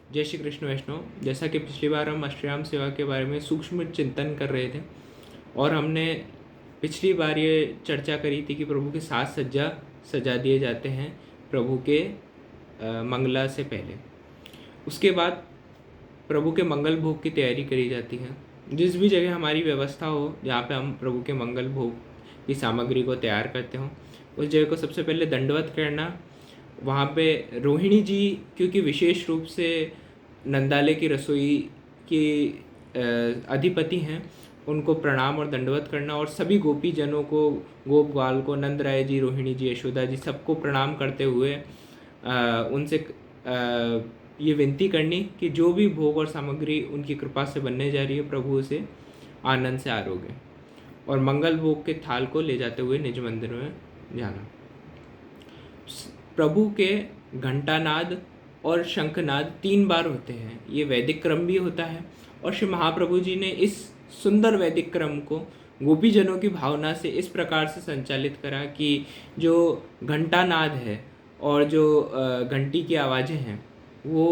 जय श्री कृष्ण वैष्णव। जैसा कि पिछली बार हम अष्टयाम सेवा के बारे में सूक्ष्म चिंतन कर रहे थे और हमने पिछली बार ये चर्चा करी थी कि प्रभु के साज सज्जा सजा दिए जाते हैं प्रभु के मंगला से पहले। उसके बाद प्रभु के मंगल भोग की तैयारी करी जाती है। जिस भी जगह हमारी व्यवस्था हो जहाँ पे हम प्रभु के मंगल भोग की सामग्री को तैयार करते हों, उस जगह को सबसे पहले दंडवत करना। वहाँ पे रोहिणी जी क्योंकि विशेष रूप से नंदालय की रसोई की अधिपति हैं, उनको प्रणाम और दंडवत करना और सभी गोपी जनों को, गोप ग्वाल को, नंद राय जी, रोहिणी जी, यशोदा जी, सबको प्रणाम करते हुए उनसे ये विनती करनी कि जो भी भोग और सामग्री उनकी कृपा से बनने जा रही है प्रभु उसे आनंद से आरोगे, और मंगल भोग के थाल को ले जाते हुए निज मंदिर में जाना। प्रभु के घंटानाद और शंखनाद 3 बार होते हैं। ये वैदिक क्रम भी होता है और श्री महाप्रभु जी ने इस सुंदर वैदिक क्रम को गोपीजनों की भावना से इस प्रकार से संचालित करा कि जो घंटानाद है और जो घंटी की आवाज़ें हैं वो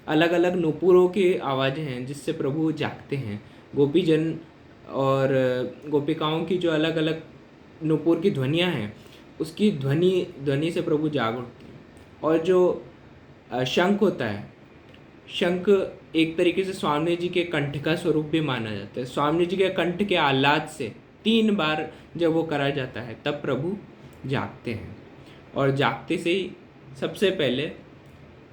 अलग अलग नूपुरों की आवाज़ें हैं जिससे प्रभु जागते हैं। गोपीजन और गोपिकाओं की जो अलग अलग नूपुर की ध्वनियाँ हैं उसकी ध्वनि से प्रभु जाग उठते हैं। और जो शंख होता है, शंख एक तरीके से स्वामी जी के कंठ का स्वरूप भी माना जाता है। स्वामी जी के कंठ के आह्लाद से 3 बार जब वो करा जाता है तब प्रभु जागते हैं। और जागते से ही सबसे पहले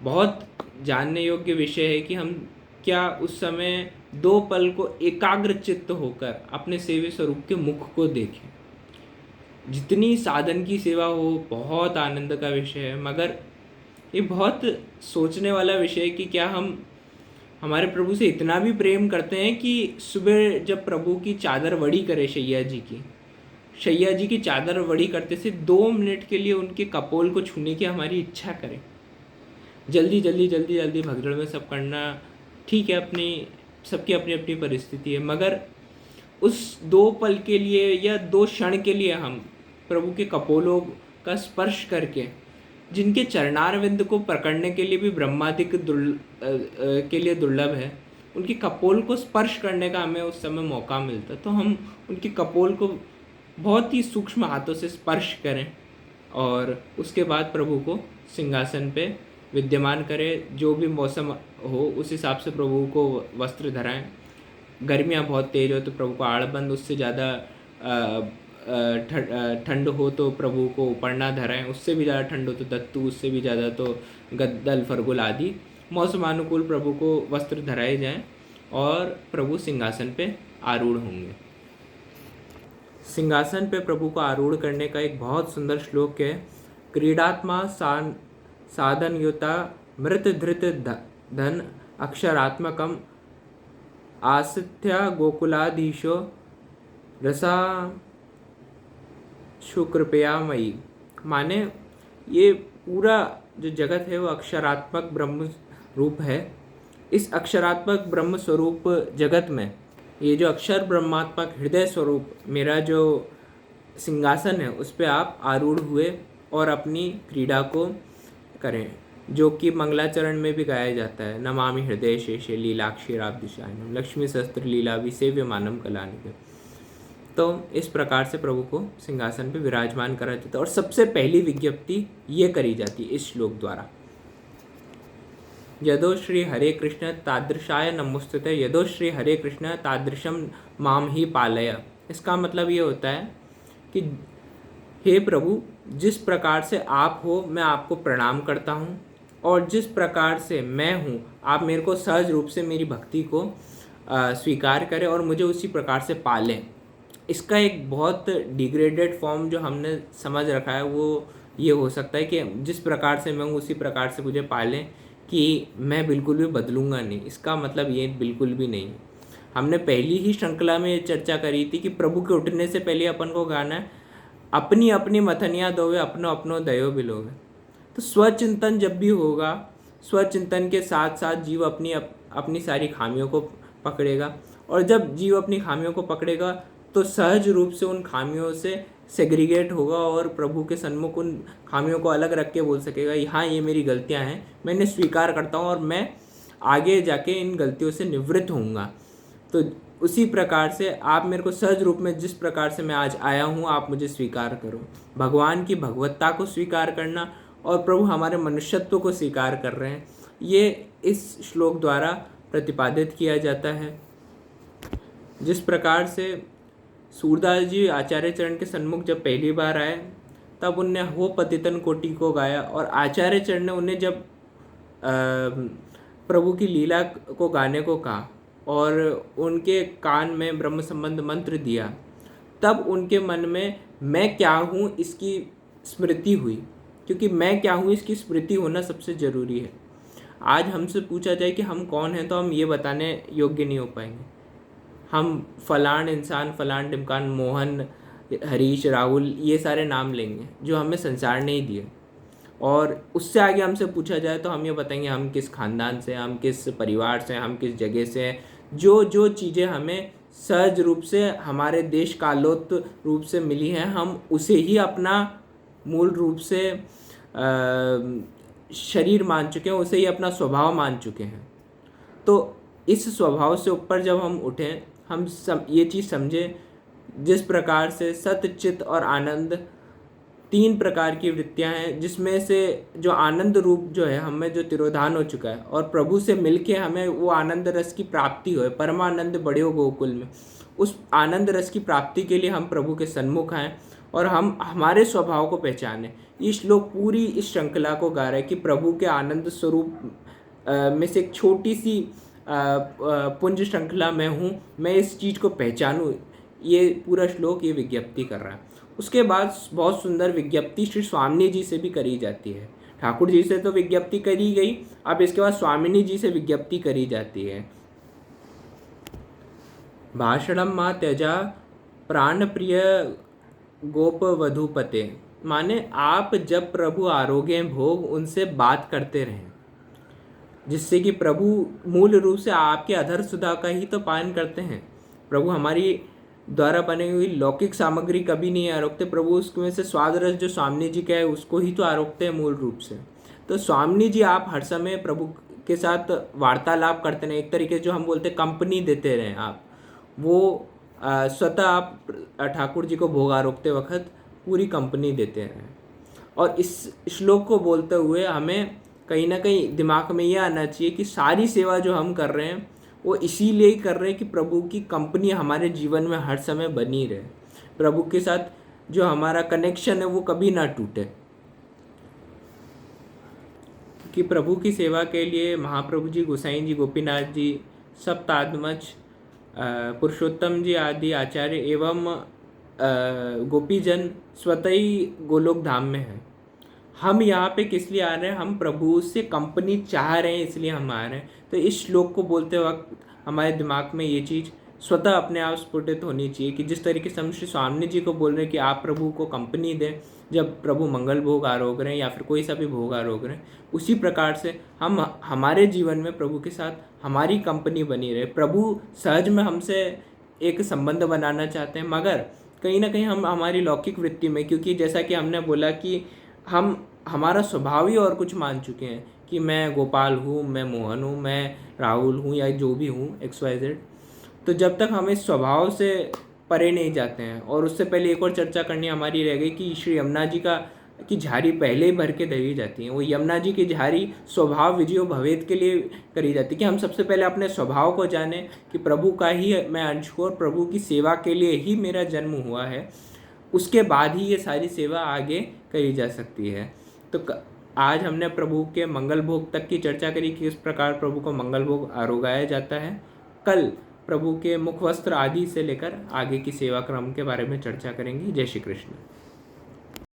बहुत जानने योग्य विषय है कि हम क्या उस समय 2 पल को एकाग्र चित्त होकर अपने सेवी स्वरूप के मुख को देखें। जितनी साधन की सेवा हो बहुत आनंद का विषय है, मगर ये बहुत सोचने वाला विषय है कि क्या हम हमारे प्रभु से इतना भी प्रेम करते हैं कि सुबह जब प्रभु की चादर वड़ी करे शैया जी की चादर वड़ी करते से 2 मिनट के लिए उनके कपोल को छूने की हमारी इच्छा करें। जल्दी भगदड़ में सब करना ठीक है, सबकी अपनी अपनी परिस्थिति है, मगर उस 2 पल के लिए या 2 क्षण के लिए हम प्रभु के कपोलों का स्पर्श करके, जिनके चरणारविंद को पकड़ने के लिए भी ब्रह्मादिक के लिए दुर्लभ है, उनके कपोल को स्पर्श करने का हमें उस समय मौका मिलता, तो हम उनके कपोल को बहुत ही सूक्ष्म हाथों से स्पर्श करें और उसके बाद प्रभु को सिंहासन पे विद्यमान करें। जो भी मौसम हो उस हिसाब से प्रभु को वस्त्र धराएं। गर्मियाँ बहुत तेज हो तो प्रभु को आड़बंद, उससे ज़्यादा ठंड हो तो प्रभु को उपरना धराएं, उससे भी ज़्यादा ठंड हो तो दत्तू, उससे भी ज़्यादा तो गद्दल, फरगुल आदि मौसमानुकूल प्रभु को वस्त्र धराए जाएं और प्रभु सिंहासन पे आरूढ़ होंगे। सिंहासन पे प्रभु को आरूढ़ करने का एक बहुत सुंदर श्लोक है। क्रीडात्मा साधन युता मृत धृत धन अक्षरात्मकम आसिथ्या गोकुलाधीशो रसा शुकृपया मयी। माने ये पूरा जो जगत है वो अक्षरात्मक ब्रह्म रूप है। इस अक्षरात्मक ब्रह्म स्वरूप जगत में ये जो अक्षर ब्रह्मात्मक हृदय स्वरूप मेरा जो सिंहासन है उस पर आप आरूढ़ हुए और अपनी क्रीड़ा को करें, जो कि मंगलाचरण में भी गाया जाता है। नमामि हृदय शेषे लीलाक्षीराब्धिशायनम लक्ष्मी सहस्त्र लीला विसेव्यमानम कलानिधि। तो इस प्रकार से प्रभु को सिंहासन पे विराजमान करा जाता है और सबसे पहली विज्ञप्ति ये करी जाती है इस श्लोक द्वारा। यदो श्री हरे कृष्ण तादृशाय नमोस्तुते, यदो श्री हरे कृष्ण तादृशम माम ही पालय। इसका मतलब ये होता है कि हे प्रभु, जिस प्रकार से आप हो मैं आपको प्रणाम करता हूँ, और जिस प्रकार से मैं हूँ आप मेरे को सहज रूप से मेरी भक्ति को स्वीकार करें और मुझे उसी प्रकार से पालें। इसका एक बहुत डिग्रेडेड फॉर्म जो हमने समझ रखा है वो ये हो सकता है कि जिस प्रकार से मैं हूँ उसी प्रकार से मुझे पालें, कि मैं बिल्कुल भी बदलूंगा नहीं। इसका मतलब ये बिल्कुल भी नहीं। हमने पहली ही श्रृंखला में चर्चा करी थी कि प्रभु के उठने से पहले अपन को गाना है, अपनी अपनी मथनिया दोवे अपनो अपनो दयो बिलोवे। तो स्वचिंतन जब भी होगा, स्वचिंतन के साथ साथ जीव अपनी सारी खामियों को पकड़ेगा, और जब जीव अपनी खामियों को पकड़ेगा तो सहज रूप से उन खामियों से सेग्रीगेट होगा और प्रभु के सन्मुख उन खामियों को अलग रख के बोल सकेगा, हाँ ये मेरी गलतियाँ हैं, मैं इन्हें स्वीकार करता हूँ और मैं आगे जाके इन गलतियों से निवृत्त होऊंगा। तो उसी प्रकार से आप मेरे को सहज रूप में जिस प्रकार से मैं आज आया हूँ आप मुझे स्वीकार करो। भगवान की भगवत्ता को स्वीकार करना और प्रभु हमारे मनुष्यत्व को स्वीकार कर रहे हैं, ये इस श्लोक द्वारा प्रतिपादित किया जाता है। जिस प्रकार से सूरदास जी आचार्य चरण के सन्मुख जब पहली बार आए तब उनने हो पतितन कोटि को गाया, और आचार्य चरण ने उन्हें जब प्रभु की लीला को गाने को कहा और उनके कान में ब्रह्म संबंध मंत्र दिया, तब उनके मन में मैं क्या हूँ इसकी स्मृति हुई, क्योंकि मैं क्या हूँ इसकी स्मृति होना सबसे ज़रूरी है। आज हमसे पूछा जाए कि हम कौन हैं तो हम ये बताने योग्य नहीं हो पाएंगे। हम फलान इंसान, फलान ढिमकान, मोहन, हरीश, राहुल, ये सारे नाम लेंगे जो हमें संसार ने ही दिए, और उससे आगे हमसे पूछा जाए तो हम ये बताएंगे हम किस खानदान से, हम किस परिवार से, हम किस जगह से हैं। जो जो चीज़ें हमें सहज रूप से हमारे देश कालोत रूप से मिली हैं, हम उसे ही अपना मूल रूप से शरीर मान चुके हैं, उसे ही अपना स्वभाव मान चुके हैं। तो इस स्वभाव से ऊपर जब हम उठें, हम ये चीज़ समझें जिस प्रकार से सत्य, चित्त और आनंद 3 प्रकार की वृत्तियां हैं, जिसमें से जो आनंद रूप जो है हमें जो तिरोधान हो चुका है और प्रभु से मिलके हमें वो आनंद रस की प्राप्ति हो, परमानंद बढ़ियो गोकुल में, उस आनंद रस की प्राप्ति के लिए हम प्रभु के सन्मुख आएँ और हम हमारे स्वभाव को पहचानें। ये श्लोक पूरी इस श्रृंखला को गा रहा है कि प्रभु के आनंद स्वरूप में से एक छोटी सी पुंज श्रृंखला में हूँ, मैं इस चीज़ को पहचानूँ। ये पूरा श्लोक ये विज्ञप्ति कर रहा है। उसके बाद बहुत सुंदर विज्ञप्ति श्री स्वामिनी जी से भी करी जाती है। ठाकुर जी से तो विज्ञप्ति करी गई, अब इसके बाद स्वामिनी जी से विज्ञप्ति करी जाती है। भाषणम माँ त्यजा प्राण प्रिय गोप वधुपते, माने आप जब प्रभु आरोग्य भोग उनसे बात करते रहें, जिससे कि प्रभु मूल रूप से आपके अधर सुधा का ही तो पान करते हैं। प्रभु हमारी द्वारा बनी हुई लौकिक सामग्री कभी नहीं आरोगते, प्रभु उसमें से स्वाद रस जो स्वामिनी जी का है उसको ही तो आरोगते हैं मूल रूप से। तो स्वामिनी जी आप हर समय प्रभु के साथ वार्तालाप करते रहें, एक तरीके जो हम बोलते हैं कंपनी देते रहें आप, वो स्वतः आप ठाकुर जी को भोग आरोगते वक्त पूरी कंपनी देते रहें। और इस श्लोक को बोलते हुए हमें कहीं ना कहीं दिमाग में ये आना चाहिए कि सारी सेवा जो हम कर रहे हैं वो इसीलिए ही कर रहे हैं कि प्रभु की कंपनी हमारे जीवन में हर समय बनी रहे, प्रभु के साथ जो हमारा कनेक्शन है वो कभी ना टूटे। कि प्रभु की सेवा के लिए महाप्रभु जी, गोसाई जी, गोपीनाथ जी, सप्ताद्मज, पुरुषोत्तम जी आदि आचार्य एवं गोपीजन स्वतः ही गोलोक धाम में है। हम यहाँ पे किस लिए आ रहे हैं? हम प्रभु से कंपनी चाह रहे हैं, इसलिए हम आ रहे हैं। तो इस श्लोक को बोलते वक्त हमारे दिमाग में ये चीज़ स्वतः अपने आप स्फुटित होनी चाहिए कि जिस तरीके से हम श्री स्वामी जी को बोल रहे हैं कि आप प्रभु को कंपनी दें जब प्रभु मंगल भोग आरोग रहे हैं या फिर कोई सा भी भोग आरोग रहे हैं, उसी प्रकार से हम हमारे जीवन में प्रभु के साथ हमारी कंपनी बनी रहे। प्रभु सहज में हमसे एक संबंध बनाना चाहते हैं, मगर कहीं ना कहीं हम हमारी लौकिक वृत्ति में, क्योंकि जैसा कि हमने बोला कि हम हमारा स्वभाव ही और कुछ मान चुके हैं कि मैं गोपाल हूँ, मैं मोहन हूँ, मैं राहुल हूँ या जो भी हूँ XYZ। तो जब तक हम इस स्वभाव से परे नहीं जाते हैं, और उससे पहले एक और चर्चा करनी हमारी रह गई कि श्री यमुना जी की झारी पहले ही भर के धरी जाती है। वो यमुना जी की झारी स्वभाव विजयो भवेद के लिए करी जाती है कि हम सबसे पहले अपने स्वभाव को जानें कि प्रभु का ही मैं अंश हूँ और प्रभु की सेवा के लिए ही मेरा जन्म हुआ है। उसके बाद ही ये सारी सेवा आगे करी जा सकती है। तो आज हमने प्रभु के मंगल भोग तक की चर्चा करी कि किस प्रकार प्रभु को मंगल भोग आरोगाया जाता है। कल प्रभु के मुख वस्त्र आदि से लेकर आगे की सेवा क्रम के बारे में चर्चा करेंगे। जय श्री कृष्ण।